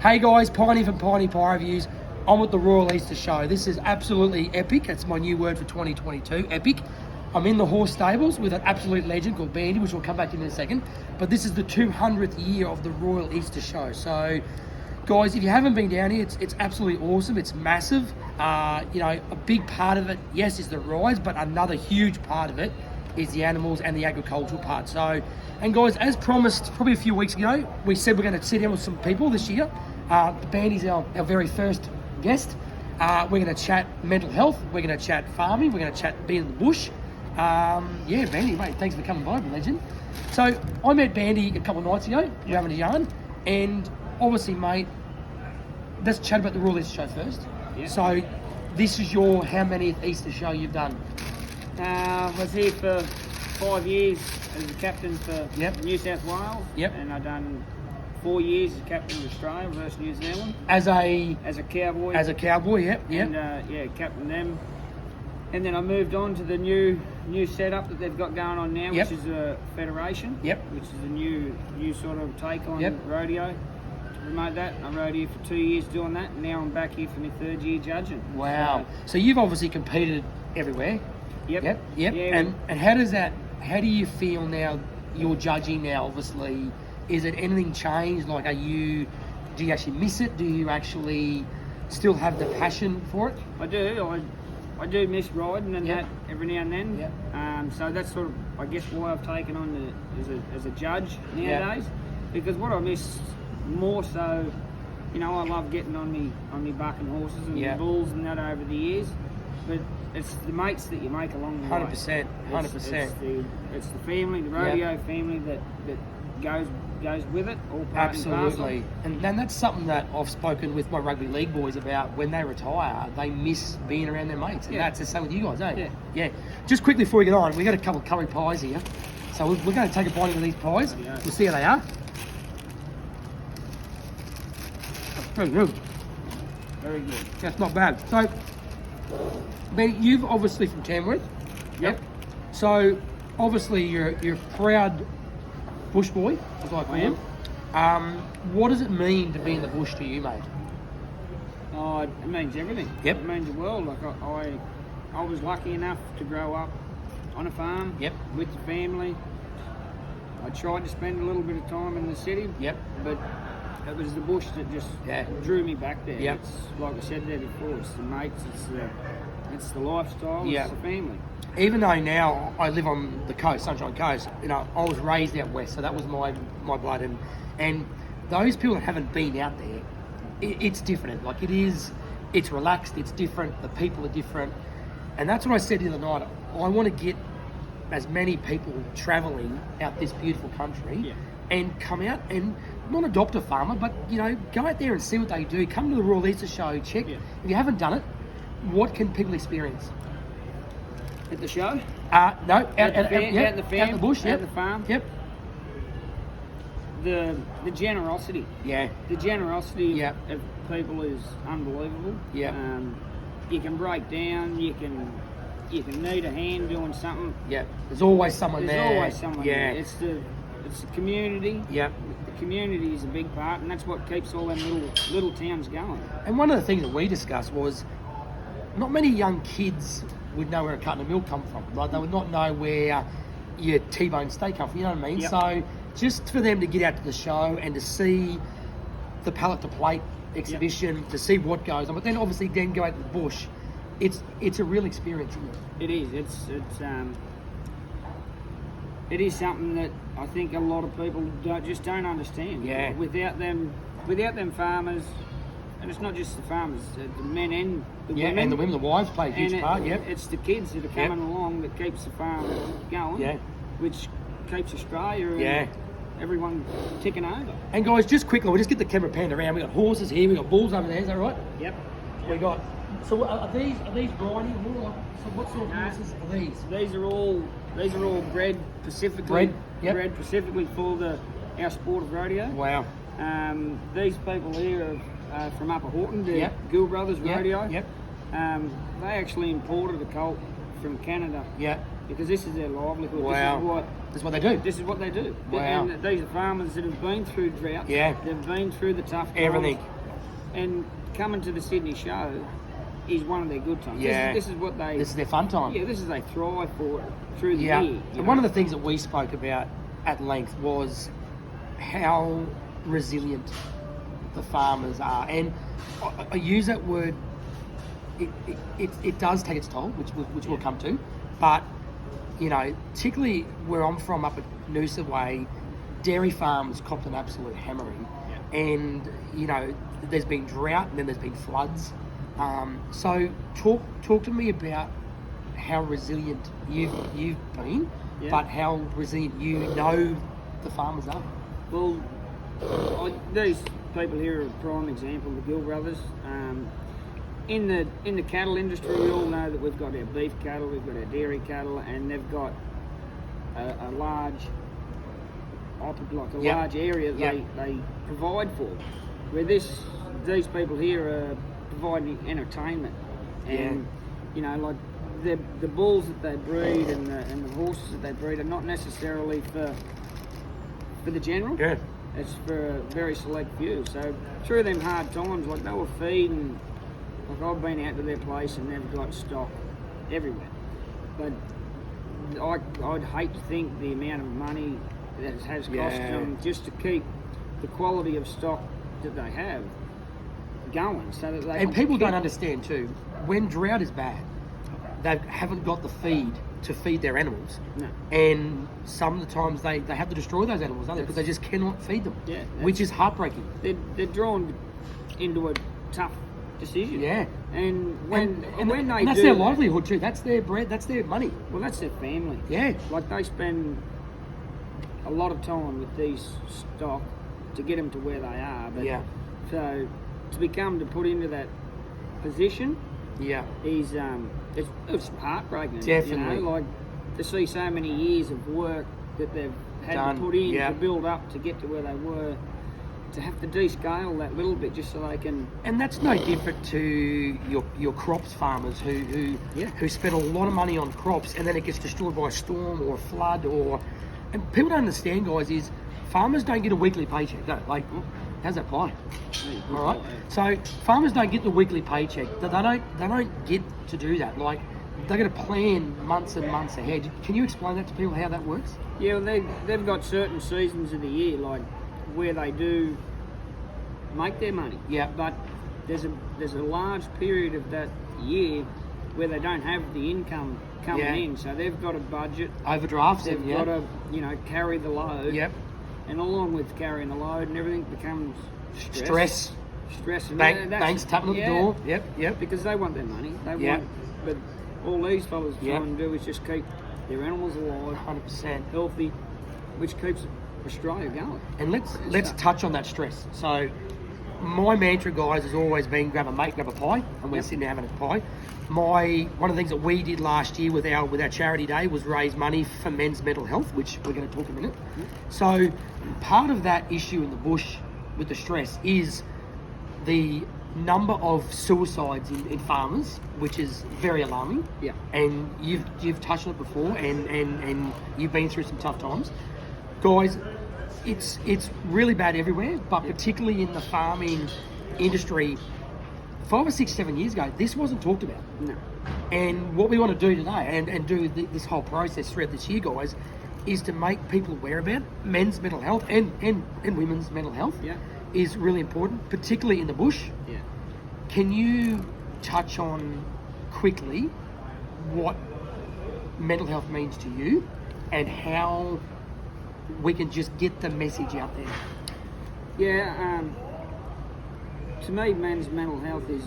Hey guys, Piney from Piney Pie Reviews. I'm at the Royal Easter Show. This is absolutely epic. That's my new word for 2022, epic. I'm in the horse stables with an absolute legend called Bandy, which we'll come back to in a second. But this is the 200th year of the Royal Easter Show. So, guys, if you haven't been down here, it's absolutely awesome. It's massive. A big part of it, yes, is the rides, but another huge part of it is the animals and the agricultural part. So, and guys, as promised probably a few weeks ago, we said we're going to sit down with some people this year. Bandy's our very first guest. We're going to chat mental health. We're going to chat farming. We're going to chat being in the bush. Bandy, mate, thanks for coming by, legend. So I met Bandy a couple of nights ago. We're having a yarn. And obviously, mate, let's chat about the Royal Easter Show first. Yeah. So this is your how many Easter show you've done? Was here for 5 years as a captain for New South Wales. Yep. And I've done 4 years as captain of Australia versus New Zealand. As a cowboy. As a cowboy, yep. And captain them. And then I moved on to the new setup that they've got going on now, which is a federation. Yep. Which is a new sort of take on rodeo. To promote that, I rode here for 2 years doing that, and now I'm back here for my 3rd year judging. Wow. So you've obviously competed everywhere. Yep. Yeah, and how do you feel now? You're judging now, obviously. Is it anything changed? Like, do you actually miss it? Do you actually still have the passion for it? I do. I do miss riding and that every now and then. Yep. So that's sort of, I guess, why I've taken on as a judge nowadays. Because what I miss more so, I love getting on me bucking horses and the bulls and that over the years. But it's the mates that you make along the way. 100%. It's the family, the rodeo family that goes with it. All part absolutely. And that's something that I've spoken with my rugby league boys about. When they retire, they miss being around their mates, and that's the same with you guys, eh? Yeah. Just quickly before we get on, we got a couple of curry pies here, so we're going to take a bite of these pies. We'll see how they are. Very good. Very good. That's not bad. So, Ben, you've obviously from Tamworth. Yep. So, obviously, you're a proud bush boy, as I call him. What does it mean to be in the bush to you, mate? Oh, it means everything. Yep. It means the world. Like I was lucky enough to grow up on a farm. Yep. With the family. I tried to spend a little bit of time in the city. Yep. But it was the bush that just drew me back there. Yep. It's like I said there before. It's the mates. It's the lifestyle. It's the family. Even though now I live on the coast, Sunshine Coast, I was raised out west, so that was my blood, and those people that haven't been out there, it's different. Like it's relaxed, it's different, the people are different, and that's what I said the other night. I want to get as many people travelling out this beautiful country and come out and not adopt a farmer, but go out there and see what they do. Come to the Royal Easter Show, check. If you haven't done it, what can people experience? At the show? No, out the farm, out the bush, at the farm. Yep. The generosity. Yeah. The generosity of people is unbelievable. Yeah. You can break down. You can need a hand doing something. Yeah. There's always someone there. There's always someone there. Yeah. It's the community. Yep. The community is a big part, and that's what keeps all them little towns going. And one of the things that we discussed was not many young kids would know where a carton of milk come from. Like, they would not know where your T-bone steak come from, you know what I mean? Yep. So just for them to get out to the show and to see the pallet to plate exhibition, to see what goes on, but then obviously go out to the bush, it's a real experience, isn't it? It is. It is something that I think a lot of people don't understand. Yeah. Without them farmers, and it's not just the farmers, the men and the women. And the women, the wives play a huge part, It's the kids that are coming along that keeps the farm going, which keeps Australia and everyone ticking over. And guys, just quickly, we'll just get the camera panned around. We've got horses here, we've got bulls over there, is that right? Yep. We got, so are these briny? So what sort of horses are these? These are all bred specifically. Bred specifically for our sport of rodeo. Wow. These people here are from Upper Horton, the Gill Brothers Rodeo. Yep. They actually imported a colt from Canada. because this is their livelihood. Wow. This is what they do. This is what they do. Wow. And these are farmers that have been through drought. Yeah. They've been through the tough times. Everything. And coming to the Sydney show is one of their good times. Yeah. This is what they... This is their fun time. Yeah, this is they thrive for through the Yeah. year. And one of the things that we spoke about at length was how resilient the farmers are. And I use that word, it does take its toll, which we'll come to. But, you know, particularly where I'm from, up at Noosa Way, dairy farms copped an absolute hammering. Yeah. And, you know, there's been drought and then there's been floods. So talk to me about how resilient you've been, but how resilient you know the farmers are. Well, these people here are a prime example, the Gill brothers. In the cattle industry, we all know that we've got our beef cattle, we've got our dairy cattle, and they've got a large area that they provide for. Where these people here are providing entertainment, and you know, like the bulls that they breed and the horses that they breed are not necessarily for the general. Yeah. It's for a very select few. So through them hard times, like they were feeding, like I've been out to their place and they've got stock everywhere. But I'd hate to think the amount of money that it has cost them just to keep the quality of stock that they have going, so that they. And people don't understand too, when drought is bad, they haven't got the feed to feed their animals. No. And some of the times they have to destroy those animals, don't they? Because they just cannot feed them. Yeah. Which is heartbreaking. They're drawn into a tough decision. Yeah. And when that's their livelihood too. That's their bread. That's their money. Well, that's their family. Yeah. Like they spend a lot of time with these stock to get them to where they are. But so to put into that position. Yeah. Is it's heartbreaking. Definitely. You know, like to see so many years of work that they've had to put in to build up to get to where they were, to have to descale that little bit just so they can. And that's no different to your crops farmers who spend a lot of money on crops and then it gets destroyed by a storm or a flood and people don't understand, guys, is farmers don't get a weekly paycheck. No, like, how's that pie? All right. So farmers don't get the weekly paycheck. They don't get to do that. Like, they got to plan months and months ahead. Can you explain that to people how that works? Yeah, well, they've got certain seasons of the year, like where they do make their money. Yeah. But there's a large period of that year where they don't have the income coming in, so they've got a budget. Overdrafts. They've got to carry the load. Yep. And along with carrying the load and everything becomes stress. And banks tapping at the door. Yep. Because they want their money. They want, but all these fellas trying to do is just keep their animals alive, 100% healthy, which keeps Australia going. And let's touch on that stress. So my mantra, guys, has always been grab a mate, grab a pie, and we're sitting there having a pie. One of the things that we did last year with our charity day was raise money for men's mental health, which we're going to talk in a minute. So part of that issue in the bush with the stress is the number of suicides in farmers, which is very alarming. Yeah. And you've touched on it before, and you've been through some tough times, guys. It's really bad everywhere, but particularly in the farming industry. 5 or 6, 7 years ago, this wasn't talked about. No. And what we want to do today, and do this whole process throughout this year, guys, is to make people aware about men's mental health and women's mental health. Yeah. Is really important, particularly in the bush. Yeah. Can you touch on quickly what mental health means to you and how we can just get the message out there? Yeah. To me, men's mental health is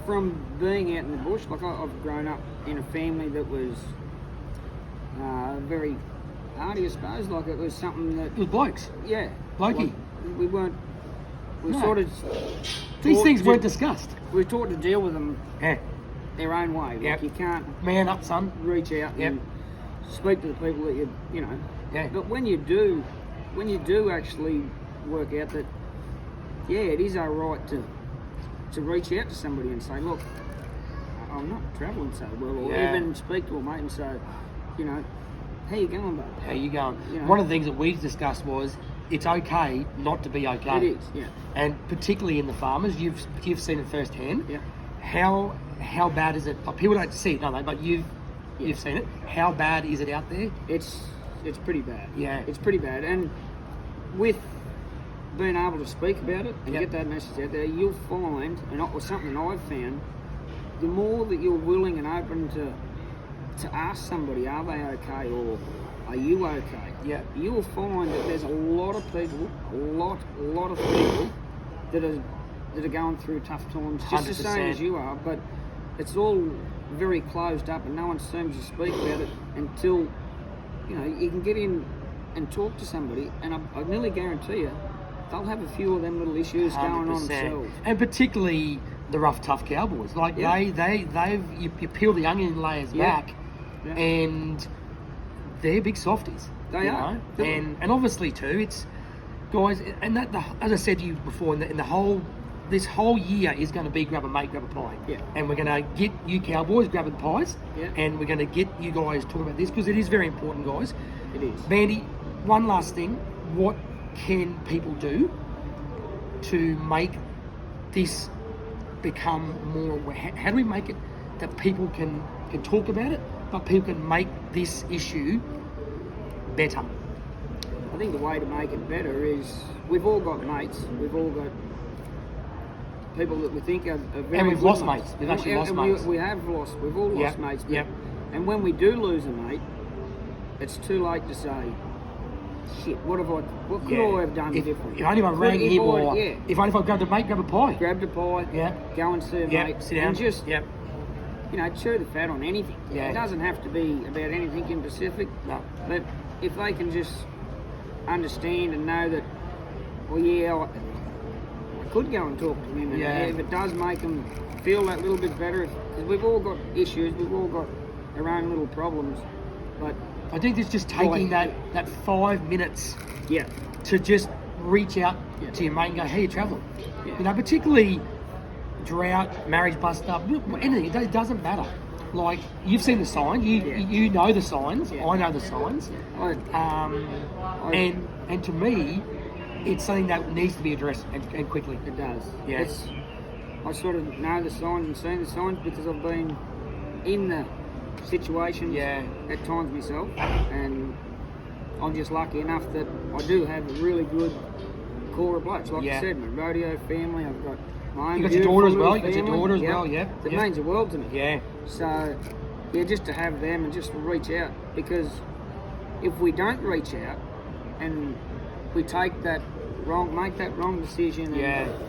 from being out in the bush. Like I've grown up in a family that was very hardy, I suppose. Like it was something that... It was blokes. Yeah. Blokey. Like we weren't... We sort of... These things weren't discussed. We were taught to deal with them their own way. Like you can't... Man up, son. Reach out and speak to the people that you know. Yeah. But when you do actually work out that, it is our right to reach out to somebody and say, look, I'm not travelling so well, or even speak to a mate and say, you know, how you going, bud? How you going? You know. One of the things that we discussed was it's okay not to be okay. It is, yeah. And particularly in the farmers, you've seen it firsthand. Yeah. How bad is it? Like, people don't see it, no, they, but you've seen it. How bad is it out there? It's pretty bad. Yeah. It's pretty bad. And with being able to speak about it and Yep. get that message out there, you'll find, and it was something I've found, the more that you're willing and open to ask somebody, are they okay, or are you okay? Yeah. You will find that there's a lot of people, a lot of people that are going through tough times, just the same 100%. as you are, but it's all very closed up and no one seems to speak about it until, you know, you can get in and talk to somebody, and I nearly guarantee you they'll have a few of them little issues going on 100%. themselves. And particularly the rough, tough cowboys. Like Yeah. they've you peel the onion layers Yeah. back, Yeah. and they're big softies. They you are. know? They And obviously too, it's guys, and as I said to you before, in the whole. This whole year is going to be grab a mate, grab a pie. Yeah. And we're going to get you cowboys grabbing pies. Yeah. And we're going to get you guys talking about this because it is very important, guys. It is. Bandy, one last thing. What can people do to make this become more aware? How do we make it that people can talk about it, but people can make this issue better? I think the way to make it better is we've all got mates, we've all got people that we think are very And we've good lost mates. We've actually lost mates. We have lost. We've all lost Yep, mates. yep. And when we do lose a mate, it's too late to say, shit, what could I have done different? If only I rang him, or yeah. if only if I grabbed a mate, grab a pie. Grabbed a pie, Yeah. go and see a Yeah, mate, sit down. and just, Yep. you know, chew the fat on anything. Yeah. It doesn't have to be about anything in Pacific. No. But if they can just understand and know that, well, yeah, I could go and talk to him, and Yeah. if it does make them feel that little bit better, because we've all got issues, we've all got our own little problems, but I think it's just taking that 5 minutes yeah, to just reach out Yeah. to your mate and go, hey, you travelling? Yeah. You know, particularly drought, marriage bust up, anything, it doesn't matter. Like, you've seen the signs, you know the signs, Yeah. I know the signs. I- And to me, it's something that needs to be addressed and quickly. it does. Yeah. I sort of know the signs and seen the signs because I've been in the situations Yeah. at times myself, and I'm just lucky enough that I do have a really good core of blokes. Like Yeah. I said, my rodeo family, I've got my own You got your beautiful daughter as well, little you got your family. daughter as Yep. well, yeah. It Yeah. means the world to me. Yeah. So, yeah, just to have them and just to reach out, because if we don't reach out and we make that wrong decision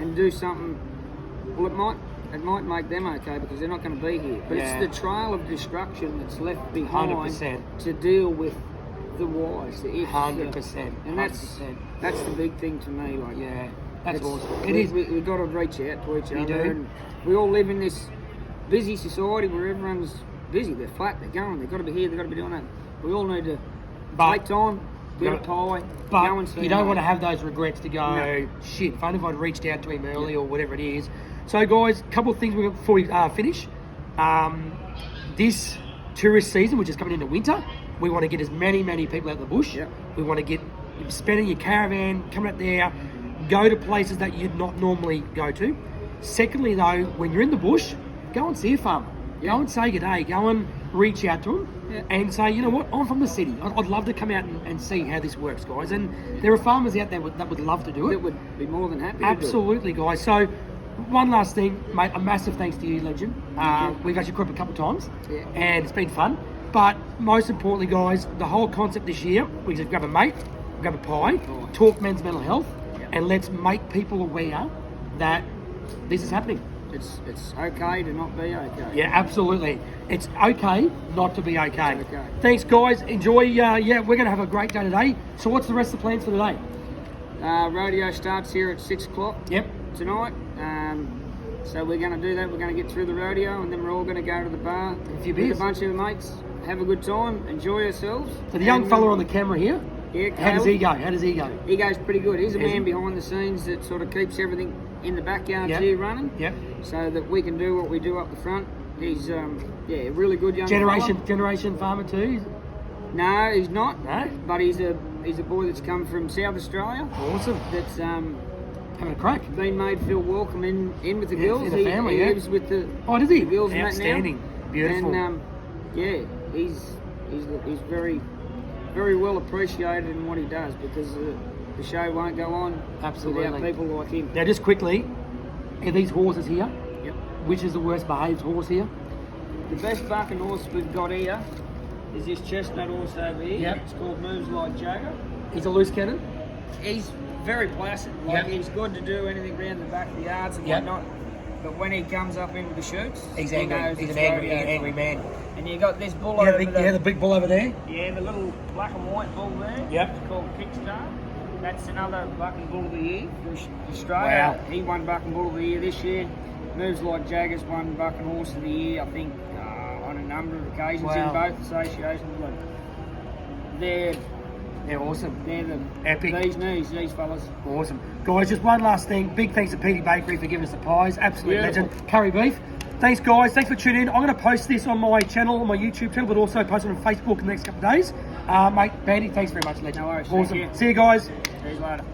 and do something, well, it might make them okay because they're not going to be here. But Yeah. it's the trail of destruction that's left behind 100%. to deal with the whys, the ifs. 100%. And that's the big thing to me. Like, Yeah. That's it's- awesome. we, It is. We've got to reach out to each You other. do. And we all live in this busy society where everyone's busy. They're flat. They're going. They've got to be here. They've got to be doing that. We all need to But- take time, get a pie, But go and see you don't mate. want to have those regrets to go, No. shit, if only if I'd reached out to him early or whatever it is. So, guys, a couple of things before we finish. This tourist season, which is coming into winter, we want to get as many people out of the bush. Yep. We want to get spending your caravan, coming out there, go to places that you'd not normally go to. Secondly, though, when you're in the bush, go and see a farmer. Yeah. Go and say good day. Go and reach out to them Yeah. and say, you know what, I'm from the city. I'd love to come out and see how this works, guys. And there are farmers out there that would love to do it. That would be more than happy to Absolutely, guys. So, one last thing, mate, a massive thanks to you, Legend. We've actually caught up a couple of times, Yeah. and it's been fun. But most importantly, guys, the whole concept this year, we just grab a mate, grab a pie, talk men's mental health, and let's make people aware that this is happening. do. It's okay to not be okay. Yeah, absolutely. It's okay not to be okay. It's okay. Thanks, guys. Enjoy. We're going to have a great day today. So what's the rest of the plans for today? Rodeo starts here at 6 o'clock Yep. tonight. So we're going to do that. We're going to get through the rodeo, and then we're all going to go to the bar A few with beers. a bunch of mates, have a good time, enjoy ourselves. So the young And, fella on the camera here, yeah, how does Caleb, he go? How does he go? He goes pretty good. He's a Is man he? behind the scenes that sort of keeps everything in the backyard Yep. here running, Yep. so that we can do what we do up the front. He's a really good young Generation farmer too. No, he's not. No? But he's a boy that's come from South Australia. Awesome. That's Having a crack. been made feel welcome in with the girls. In the family, he yeah. lives with the Oh, does he? girls and that now. Outstanding. Beautiful. And yeah, he's very very well appreciated in what he does, because the show won't go on Absolutely. without people like him. Now, just quickly, are these horses here? Yep. Which is the worst behaved horse here? The best bucking horse we've got here is this chestnut horse over here. Yep. It's called Moves Like Jagger. He's a loose cannon. He's very placid. Like, Yep. he's good to do anything around the back of the yards and Yep. whatnot. But when he comes up into the shoots, He's he angry. knows He's it's an angry, rodeo angry time. man. And you got this bull Yeah, over the big bull over there. Yeah, the little black and white bull there. Yep. It's called Kickstar. That's another bucking bull of the year for Australia. Wow. He won bucking bull of the year this year. Moves Like Jaggers won bucking horse of the year, I think, on a number of occasions Wow. in both associations. But they're Awesome. the Epic. these fellas. Awesome. Guys, just one last thing. Big thanks to Petey Bakery for giving us the pies. Absolute Beautiful. legend. Curry beef. Thanks, guys. Thanks for tuning in. I'm going to post this on my channel, on my YouTube channel, but also post it on Facebook in the next couple of days. Mate, Bandy, thanks very much, legend. No worries. Thank Awesome. you. See you guys. See you later.